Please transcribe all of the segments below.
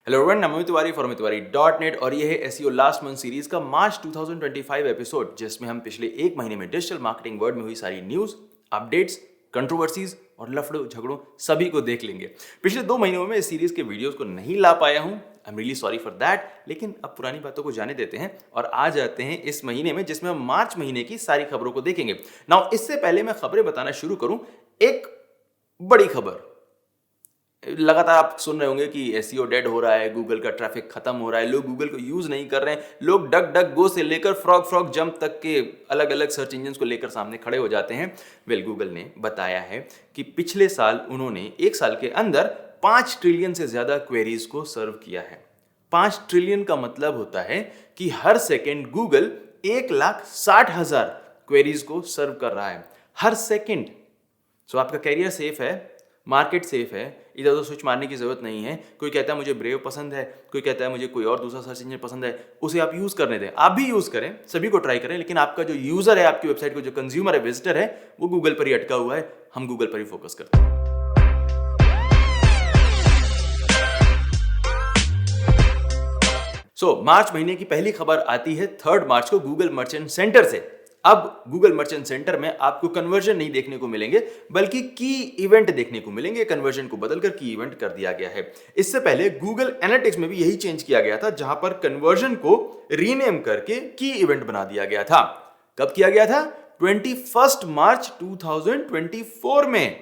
Hello everyone, मैं Amit Tiwari for अमितवारी.net और ये है एसईओ लास्ट मंथ सीरीज का मार्च 2025 एपिसोड, जिसमें हम पिछले एक महीने में डिजिटल मार्केटिंग वर्ल्ड में हुई सारी न्यूज, अपडेट्स, कंट्रोवर्सीज और लफड़ों झगड़ों सभी को देख लेंगे। पिछले 2 महीनों में इस सीरीज के वीडियोस को नहीं ला पाया हूं, I am really sorry for that, लेकिन अब पुरानी बातों को जाने देते हैं और आ जाते हैं इस महीने में, जिसमें हम मार्च महीने की सारी खबरों को देखेंगे। नाउ इससे पहले मैं खबरें बताना शुरू करूं, एक बड़ी खबर लगातार आप सुन रहे होंगे कि एसईओ डेड हो रहा है, गूगल का ट्रैफिक खत्म हो रहा है, लोग गूगल को यूज नहीं कर रहे हैं, लोग डक डक गो से लेकर फ्रॉग जंप तक के अलग अलग सर्च इंजन को लेकर सामने खड़े हो जाते हैं। गूगल ने बताया है कि पिछले साल उन्होंने एक साल के अंदर 5 ट्रिलियन से ज्यादा क्वेरीज को सर्व किया है। 5 ट्रिलियन का मतलब होता है कि हर सेकेंड गूगल 1,60,000 क्वेरीज को सर्व कर रहा है हर सेकेंड। सो आपका कैरियर सेफ है, मार्केट सेफ है, इधर उधर स्विच मारने की जरूरत नहीं है। कोई कहता है मुझे ब्रेव पसंद है, कोई कहता है मुझे कोई और दूसरा सर्च इंजन पसंद है, उसे आप यूज करने दें। आप भी यूज करें, सभी को ट्राई करें, लेकिन आपका जो यूजर है, आपकी वेबसाइट को जो कंज्यूमर है, विजिटर है, वो गूगल पर ही अटका हुआ है। हम गूगल पर ही फोकस करते हैं। मार्च महीने की पहली खबर आती है 3 मार्च को गूगल मर्चेंट सेंटर से। अब गूगल मर्चेंट सेंटर में आपको कन्वर्जन नहीं देखने को मिलेंगे, बल्कि की इवेंट देखने को मिलेंगे। कन्वर्जन को बदलकर की इवेंट कर दिया गया है। इससे पहले गूगल एनालिटिक्स में भी यही चेंज किया गया था, जहां पर कन्वर्जन को रीनेम करके की इवेंट बना दिया गया था। कब किया गया था? 21 मार्च 2024 में,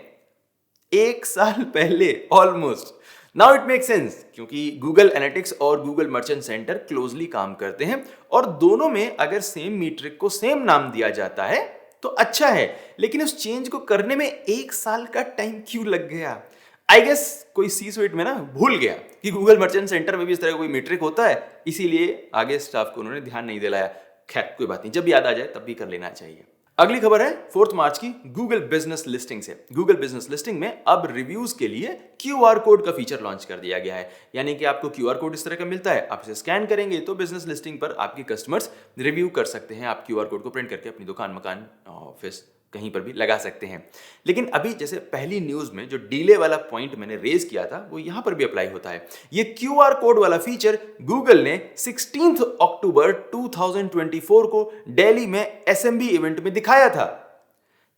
एक साल पहले almost. Now it make sense, क्योंकि गूगल एनालिटिक्स और गूगल मर्चेंट सेंटर क्लोजली काम करते हैं और दोनों में अगर सेम मीट्रिक को सेम नाम दिया जाता है तो अच्छा है। लेकिन उस चेंज को करने में एक साल का टाइम क्यों लग गया? आई गेस कोई सी स्वीट में ना भूल गया कि गूगल मर्चेंट सेंटर में भी इस तरह का कोई मीट्रिक होता है, इसीलिए आगे स्टाफ को उन्होंने ध्यान नहीं दिलाया। खैर कोई बात नहीं, जब याद आ जाए तब भी कर लेना चाहिए। अगली खबर है 4 मार्च की गूगल बिजनेस लिस्टिंग से। गूगल बिजनेस लिस्टिंग में अब रिव्यूज के लिए क्यूआर कोड का फीचर लॉन्च कर दिया गया है। यानी कि आपको क्यूआर कोड इस तरह का मिलता है, आप इसे स्कैन करेंगे तो बिजनेस लिस्टिंग पर आपके कस्टमर्स रिव्यू कर सकते हैं। आप क्यूआर कोड को प्रिंट करके अपनी दुकान, मकान, ऑफिस कहीं पर भी लगा सकते हैं। लेकिन अभी जैसे पहली न्यूज में जो डीले वाला पॉइंट मैंने रेज किया था, वो यहां पर भी अप्लाई होता है। ये क्यूआर कोड वाला फीचर गूगल ने 16 अक्टूबर 2024 को दिल्ली में एसएमबी इवेंट में दिखाया था।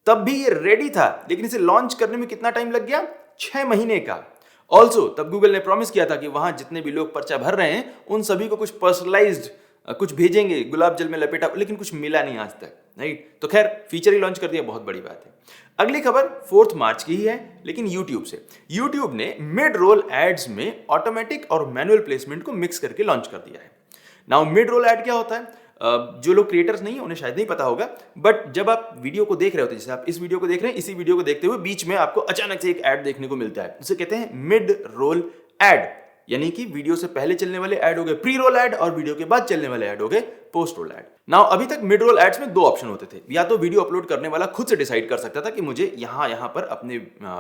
तब भी ये रेडी था, लेकिन इसे लॉन्च करने में कितना टाइम लग गया? 6 महीने का। ऑल्सो तब गूगल ने प्रॉमिस किया था कि वहां जितने भी लोग पर्चा भर रहे हैं उन सभी को कुछ पर्सनलाइज्ड कुछ भेजेंगे, गुलाब जल में लपेटा, लेकिन कुछ मिला नहीं आज तक। राइट, तो खैर फीचर ही लॉन्च कर दिया, बहुत बड़ी बात है। अगली खबर 4 मार्च की ही है, लेकिन YouTube से। YouTube ने मिड रोल एड्स में ऑटोमेटिक और मैनुअल प्लेसमेंट को मिक्स करके लॉन्च कर दिया है। नाउ मिड रोल एड क्या होता है? जो लोग क्रिएटर्स नहीं है उन्हें शायद नहीं पता होगा, बट जब आप वीडियो को देख रहे होते हैं, जैसे आप इस वीडियो को देख रहे हैं, इसी वीडियो को देखते हुए बीच में आपको अचानक से एक ऐड देखने को मिलता है, उसे कहते हैं मिड रोल एड। यानी कि वीडियो से पहले चलने वाले ऐड हो गए प्री रोल ऐड और वीडियो के बाद चलने वाले ऐड हो गए पोस्ट रोल ऐड। नाउ अभी तक मिड रोल एड्स में 2 ऑप्शन होते थे। या तो वीडियो अपलोड करने वाला खुद से डिसाइड कर सकता था कि मुझे यहां पर अपने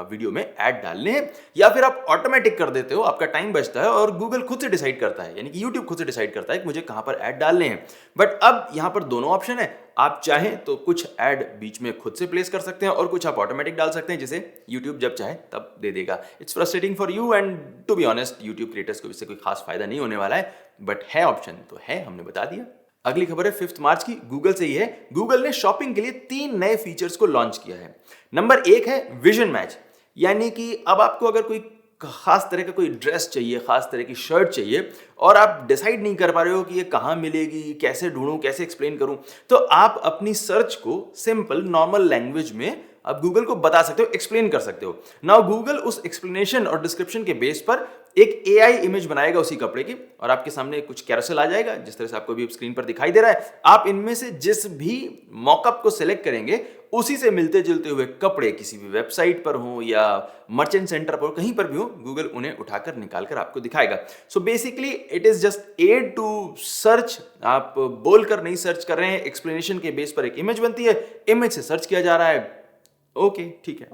वीडियो में ऐड डालने हैं, या फिर आप ऑटोमेटिक कर देते हो, आपका टाइम बचता है और गूगल खुद से डिसाइड करता है, यानी कि यूट्यूब खुद से डिसाइड करता है कि मुझे कहां पर ऐड डालने हैं। बट अब यहां पर दोनों ऑप्शन है। आप चाहें तो कुछ ऐड बीच में खुद से प्लेस कर सकते हैं और कुछ आप ऑटोमेटिक डाल सकते हैं, जिसे यूट्यूब जब चाहे तब दे देगा। It's frustrating for you and to be honest YouTube creators को इससे कोई खास फायदा नहीं होने वाला है, बट है ऑप्शन तो है, हमने बता दिया। अगली खबर है 5 मार्च की, गूगल से ही है। गूगल ने शॉपिंग के लिए 3 नए फीचर्स को लॉन्च किया है। नंबर 1 है विजन मैच, यानी कि अब आपको अगर कोई खास तरह का कोई ड्रेस चाहिए, खास तरह की शर्ट चाहिए और आप डिसाइड नहीं कर पा रहे हो कि ये कहां मिलेगी, कैसे ढूंढूं, कैसे एक्सप्लेन करूं, तो आप अपनी सर्च को सिंपल नॉर्मल लैंग्वेज में आप गूगल को बता सकते हो, एक्सप्लेन कर सकते हो। नाउ गूगल उस एक्सप्लेनेशन और डिस्क्रिप्शन के बेस पर एक एआई इमेज बनाएगा उसी कपड़े की, और आपके सामने कुछ कैरोसेल आ जाएगा, जिस तरह से आपको भी स्क्रीन पर दिखाई दे रहा है। आप इनमें से जिस भी मॉकअप को सिलेक्ट करेंगे, उसी से मिलते जुलते हुए कपड़े किसी भी वेबसाइट पर हो या मर्चेंट सेंटर पर, कहीं पर भी हो, गूगल उन्हें उठाकर निकालकर आपको दिखाएगा। So basically it is just add to search. आप बोलकर नहीं सर्च कर रहे हैं, एक्सप्लेनेशन के बेस पर एक इमेज बनती है, इमेज से सर्च किया जा रहा है। ओके, ठीक है।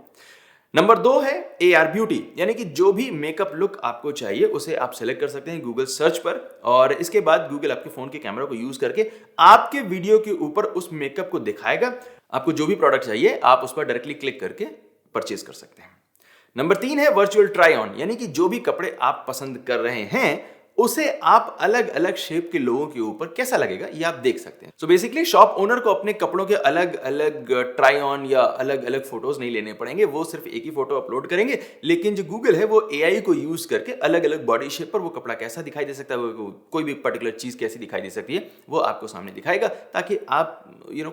नंबर 2 है AR ब्यूटी, यानी कि जो भी मेकअप लुक आपको चाहिए उसे आप सेलेक्ट कर सकते हैं गूगल सर्च पर, और इसके बाद गूगल आपके फोन के कैमरा को यूज करके आपके वीडियो के ऊपर उस मेकअप को दिखाएगा। आपको जो भी प्रोडक्ट चाहिए आप उस पर डायरेक्टली क्लिक करके परचेज कर सकते हैं। नंबर 3 है वर्चुअल ट्राई ऑन, यानी कि जो भी कपड़े आप पसंद कर रहे हैं उसे आप अलग अलग शेप के लोगों के ऊपर कैसा लगेगा ये आप देख सकते हैं। सो बेसिकली शॉप ओनर को अपने कपड़ों के अलग अलग ट्राई ऑन या अलग अलग फोटोज नहीं लेने पड़ेंगे, वो सिर्फ एक ही फोटो अपलोड करेंगे। लेकिन जो गूगल है वो एआई को यूज करके अलग अलग बॉडी शेप पर वो कपड़ा कैसा दिखाई दे सकता है, कोई भी पर्टिकुलर चीज कैसी दिखाई दे सकती है, वो आपको सामने दिखाएगा, ताकि आप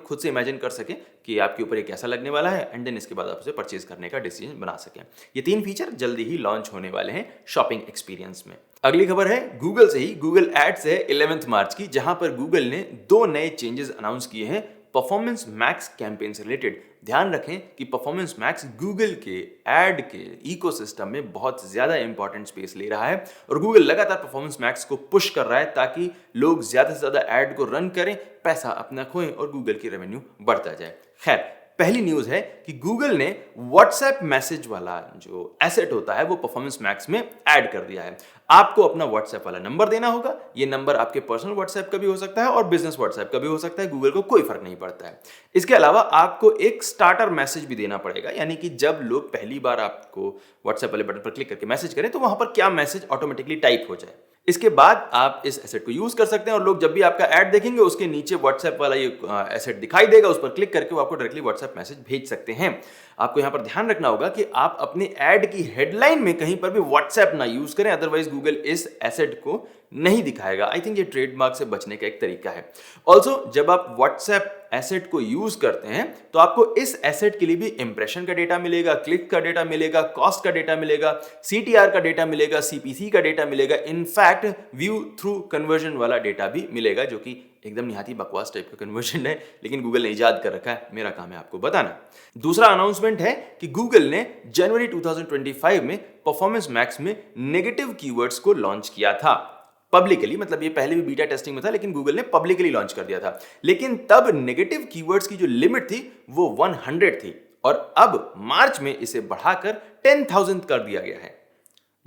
खुद से इमेजिन कर सकें कि आपके ऊपर ये कैसा लगने वाला है, एंड देन इसके बाद आप उसे परचेज करने का डिसीजन बना सकें। ये 3 फीचर जल्दी ही लॉन्च होने वाले हैं शॉपिंग एक्सपीरियंस में। अगली खबर है गूगल से ही, गूगल एड्स है 11 मार्च की, जहां पर गूगल ने 2 नए चेंजेस अनाउंस किए हैं परफॉर्मेंस मैक्स कैंपेन से रिलेटेड। ध्यान रखें कि परफॉर्मेंस मैक्स गूगल के एड के इकोसिस्टम में बहुत ज्यादा इंपॉर्टेंट स्पेस ले रहा है और गूगल लगातार परफॉर्मेंस मैक्स को पुश कर रहा है ताकि लोग ज्यादा से ज्यादा एड को रन करें, पैसा अपना खोएं और गूगल की रेवेन्यू बढ़ता जाए। खैर, पहली न्यूज है कि गूगल ने व्हाट्सएप मैसेज वाला जो एसेट होता है वो परफॉर्मेंस मैक्स में ऐड कर दिया है। आपको अपना व्हाट्सएप वाला नंबर देना होगा। ये नंबर आपके पर्सनल व्हाट्सएप का भी हो सकता है और बिजनेस व्हाट्सएप का भी हो सकता है, गूगल को कोई फर्क नहीं पड़ता है। इसके अलावा आपको एक स्टार्टर मैसेज भी देना पड़ेगा, यानी कि जब लोग पहली बार आपको व्हाट्सएप वाले बटन पर क्लिक करके मैसेज करें तो वहां पर क्या मैसेज ऑटोमेटिकली टाइप हो जाए। इसके बाद आप इस एसेट को यूज कर सकते हैं और लोग जब भी आपका ऐड देखेंगे उसके नीचे व्हाट्सएप वाला ये एसेट दिखाई देगा, उस पर क्लिक करके वो आपको डायरेक्टली व्हाट्सएप मैसेज भेज सकते हैं। आपको यहां पर ध्यान रखना होगा कि आप अपने ऐड की हेडलाइन में कहीं पर भी व्हाट्सएप ना यूज करें, अदरवाइज गूगल इस एसेट को नहीं दिखाएगा। आई थिंक ये ट्रेडमार्क से बचने का एक तरीका है। ऑल्सो जब आप व्हाट्सएप एसेट को यूज करते हैं तो आपको इस एसेट के लिए भी इंप्रेशन का डेटा मिलेगा, क्लिक का डेटा मिलेगा, कॉस्ट का डेटा मिलेगा, सीटीआर का डेटा मिलेगा, सीपीसी का डेटा मिलेगा, इनफैक्ट व्यू थ्रू कन्वर्जन वाला डेटा भी मिलेगा, जो कि एकदम निहाती बकवास टाइप का कन्वर्जन है, लेकिन गूगल ने इजाद कर रखा है, मेरा काम है आपको बताना। दूसरा अनाउंसमेंट है कि गूगल ने जनवरी 2025 में परफॉर्मेंस मैक्स में नेगेटिव कीवर्ड्स को लॉन्च किया था पब्लिकली। मतलब ये पहले भी बीटा टेस्टिंग में था, लेकिन गूगल ने पब्लिकली लॉन्च कर दिया था। लेकिन तब नेगेटिव कीवर्ड्स की जो लिमिट थी वो 100 थी और अब मार्च में इसे बढ़ाकर 10,000 कर दिया गया है।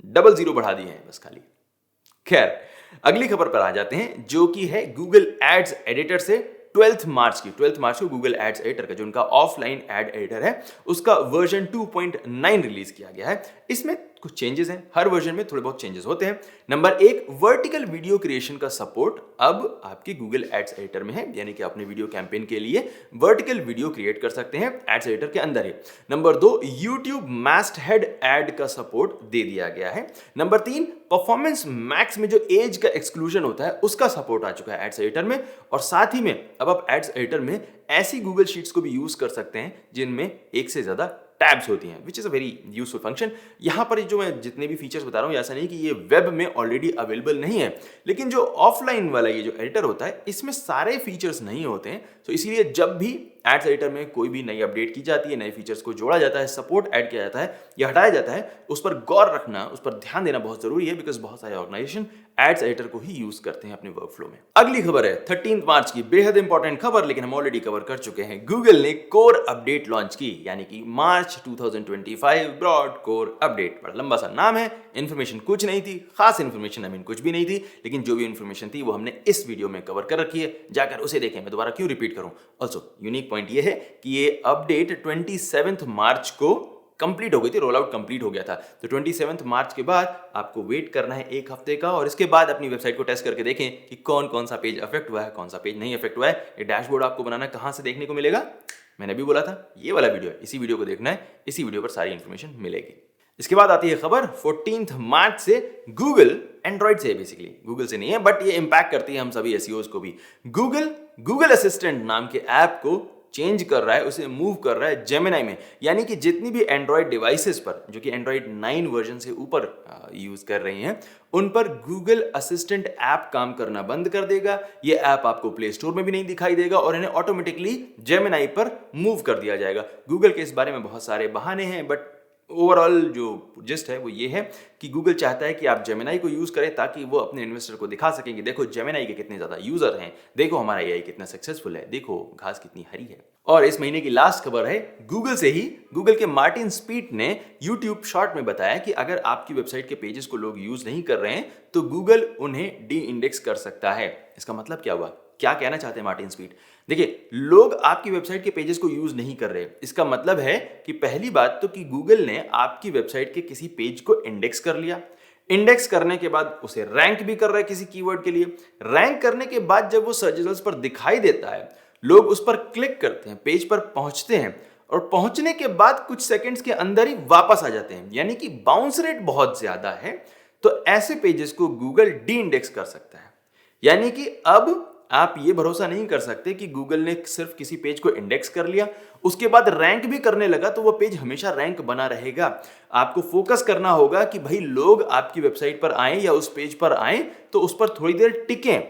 डबल जीरो बढ़ा दिए हैं बस खाली। खैर, अगली खबर पर आ जाते हैं जो कि है गूगल एड्स एडिटर से 12 मार्च को गूगल एड्स एडिटर का जो उनका ऑफलाइन एड एडिटर है उसका वर्जन 2.9 रिलीज किया गया है। इसमें कुछ चेंजेस हैं, हर वर्जन में थोड़े बहुत चेंजेस होते हैं। नंबर 1, वर्टिकल वीडियो क्रिएशन का सपोर्ट अब आपके गूगल एड्स एडिटर में है, यानी कि अपने वीडियो कैंपेन के लिए वर्टिकल वीडियो क्रिएट कर सकते हैं एड्स एडिटर के अंदर ही। नंबर 2, यूट्यूब मास्ट हेड एड का सपोर्ट दे दिया गया है। नंबर 3, परफॉर्मेंस मैक्स में जो एज का एक्सक्लूजन होता है उसका सपोर्ट आ चुका है एड्स एडिटर में। और साथ ही में अब आप एड्स एडिटर में ऐसी गूगल शीट्स को भी यूज कर सकते हैं जिनमें एक से ज्यादा टैब्स होती हैं, which is a very useful function. यहां पर जो मैं जितने भी फीचर्स बता रहा हूं, ऐसा नहीं कि ये वेब में ऑलरेडी अवेलेबल नहीं है, लेकिन जो ऑफलाइन वाला ये जो एडिटर होता है इसमें सारे फीचर्स नहीं होते हैं। तो इसीलिए जब भी एड्स एडिटर में कोई भी नई अपडेट की जाती है, नए फीचर्स को जोड़ा जाता है, सपोर्ट ऐड किया जाता है या हटाया जाता है, उस पर गौर रखना, उस पर ध्यान देना बहुत जरूरी है, बिकॉज बहुत सारे ऑर्गेनाइजेशन एड्स एडिटर को ही यूज करते हैं अपने वर्कफ्लो में। अगली खबर है 13 मार्च की, बेहद इंपॉर्टेंट खबर, लेकिन हम ऑलरेडी कवर कर चुके हैं। गूगल ने कोर अपडेट लॉन्च की, यानी कि मार्च 2025 ब्रॉड कोर अपडेट। बड़ा लंबा सा नाम है, इंफॉर्मेशन कुछ नहीं थी, खास इंफॉर्मेशन आई मीन कुछ भी नहीं थी, लेकिन जो भी इंफॉर्मेशन थी वो हमने इस वीडियो में कवर कर रखी है, जाकर उसे देखें, मैं दोबारा क्यों रिपीट करूं। ऑल्सो यूनिक पॉइंट ये है कि ये अपडेट 27 मार्च को कंप्लीट हो गई थी, रोल आउट कंप्लीट हो गया था। तो 27 मार्च के बाद आपको वेट करना है एक हफ्ते का और इसके बाद अपनी वेबसाइट को टेस्ट करके देखें कि कौन कौन सा पेज अफेक्ट हुआ है, कौन सा पेज नहीं अफेक्ट हुआ है। ये डैशबोर्ड आपको बनाना कहां से देखने को मिलेगा, मैंने भी बोला था ये वाला वीडियो है, इसी वीडियो को देखना है, इसी वीडियो पर सारी इंफॉर्मेशन मिलेगी। इसके बाद आती है खबर 14 मार्च से गूगल एंड्रॉइड से, बेसिकली गूगल से नहीं है बट ये इंपैक्ट करती है हम सभी एसईओज को भी। गूगल असिस्टेंट नाम के ऐप को चेंज कर रहा है, उसे मूव कर रहा है जेमिनी में, यानी कि जितनी भी एंड्रॉइड डिवाइसेस पर जो कि एंड्रॉइड 9 वर्जन से ऊपर यूज कर रही हैं उन पर गूगल असिस्टेंट ऐप काम करना बंद कर देगा। ये ऐप आपको प्ले स्टोर में भी नहीं दिखाई देगा और इन्हें ऑटोमेटिकली जेमिनी पर मूव कर दिया जाएगा। गूगल के इस बारे में बहुत सारे बहाने हैं बट ओवरऑल जो जिस्ट है वो ये है कि गूगल चाहता है कि आप जेमिनी को यूज करें ताकि वो अपने इन्वेस्टर को दिखा सकें कि देखो जेमिनी के कितने ज्यादा यूजर हैं, देखो हमारा एआई कितना सक्सेसफुल है, देखो घास कितनी हरी है। और इस महीने की लास्ट खबर है गूगल से ही। गूगल के मार्टिन स्पीट ने यूट्यूब शॉर्ट में बताया कि अगर आपकी वेबसाइट के पेजेस को लोग यूज नहीं कर रहे हैं तो गूगल उन्हें डी इंडेक्स कर सकता है। इसका मतलब क्या हुआ, क्या कहना चाहते हैं मार्टिन स्पीट? देखिए, लोग आपकी वेबसाइट के पेजेस को यूज नहीं कर रहे, इसका मतलब है कि पहली बात तो कि गूगल ने आपकी वेबसाइट के किसी पेज को इंडेक्स कर लिया। इंडेक्स करने के बाद उसे रैंक भी कर रहा है किसी कीवर्ड के लिए। रैंक करने के बाद जब वो सर्च रिजल्ट्स पर दिखाई देता है, लोग उस पर क्लिक करते हैं, पेज पर पहुंचते हैं और पहुंचने के बाद कुछ सेकंड्स के अंदर ही वापस आ जाते हैं, यानी कि बाउंस रेट बहुत ज्यादा है। तो ऐसे पेजेस को गूगल डी इंडेक्स कर सकता है। यानी कि अब आप ये भरोसा नहीं कर सकते कि गूगल ने सिर्फ किसी पेज को इंडेक्स कर लिया, उसके बाद रैंक भी करने लगा तो वो पेज हमेशा रैंक बना रहेगा। आपको फोकस करना होगा कि भाई लोग आपकी वेबसाइट पर आए या उस पेज पर आए तो उस पर थोड़ी देर टिकें।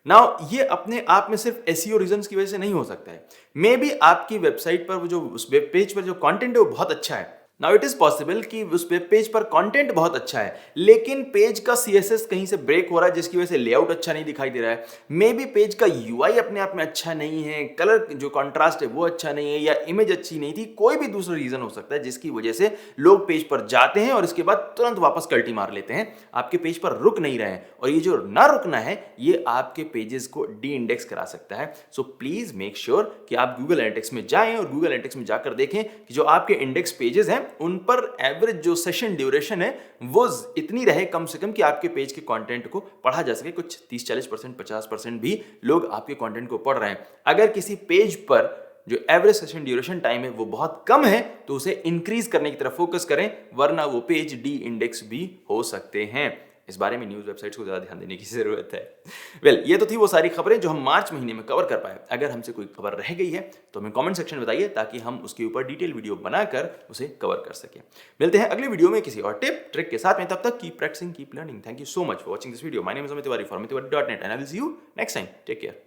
नाउ ये अपने आप में सिर्फ एसईओ रीजंस की वजह से नहीं हो सकता है। मे बी आपकी वेबसाइट पर वो जो उस वेब पेज पर जो कंटेंट है वो बहुत अच्छा है। नाउ इट इज पॉसिबल कि उस वेब पेज पर कंटेंट बहुत अच्छा है लेकिन पेज का सीएसएस कहीं से ब्रेक हो रहा है जिसकी वजह से लेआउट अच्छा नहीं दिखाई दे रहा है। मे बी पेज का यूआई अपने आप में अच्छा नहीं है, कलर जो कंट्रास्ट है वो अच्छा नहीं है, या इमेज अच्छी नहीं थी, कोई भी दूसरा रीजन हो सकता है जिसकी वजह से लोग पेज पर जाते हैं और इसके बाद तुरंत वापस कल्टी मार लेते हैं, आपके पेज पर रुक नहीं रहे हैं। और ये जो ना रुकना है ये आपके पेजेस को डी इंडेक्स करा सकता है। सो प्लीज मेक श्योर कि आप गूगल एनालिटिक्स में जाएं और गूगल एनालिटिक्स में जाकर देखें कि जो आपके इंडेक्स पेजेस हैं उन पर एवरेज जो सेशन ड्यूरेशन है वो इतनी रहे कम से कम कि आपके पेज के कंटेंट को पढ़ा जा सके। कुछ 30-40%, 50% भी लोग आपके कंटेंट को पढ़ रहे हैं। अगर किसी पेज पर जो एवरेज सेशन ड्यूरेशन टाइम है वो बहुत कम है तो उसे इंक्रीज करने की तरफ फोकस करें, वरना वो पेज डी इंडेक्स भी हो सकते हैं। इस बारे में न्यूज़ वेबसाइट्स को ज़्यादा ध्यान देने की ज़रूरत है। ये तो थी वो सारी खबरें जो हम मार्च महीने में कवर कर पाए। अगर हमसे कोई खबर रह गई है तो हमें कमेंट सेक्शन में बताइए ताकि हम उसके ऊपर डिटेल वीडियो बनाकर उसे कवर कर सकें। मिलते हैं अगले वीडियो में किसी और टिप ट्रिक के साथ में। तब तक keep practising, keep learning. Thank you so much for watching this video. My name is Amit Tiwari from tiwari.net and I will see you next time. Take care.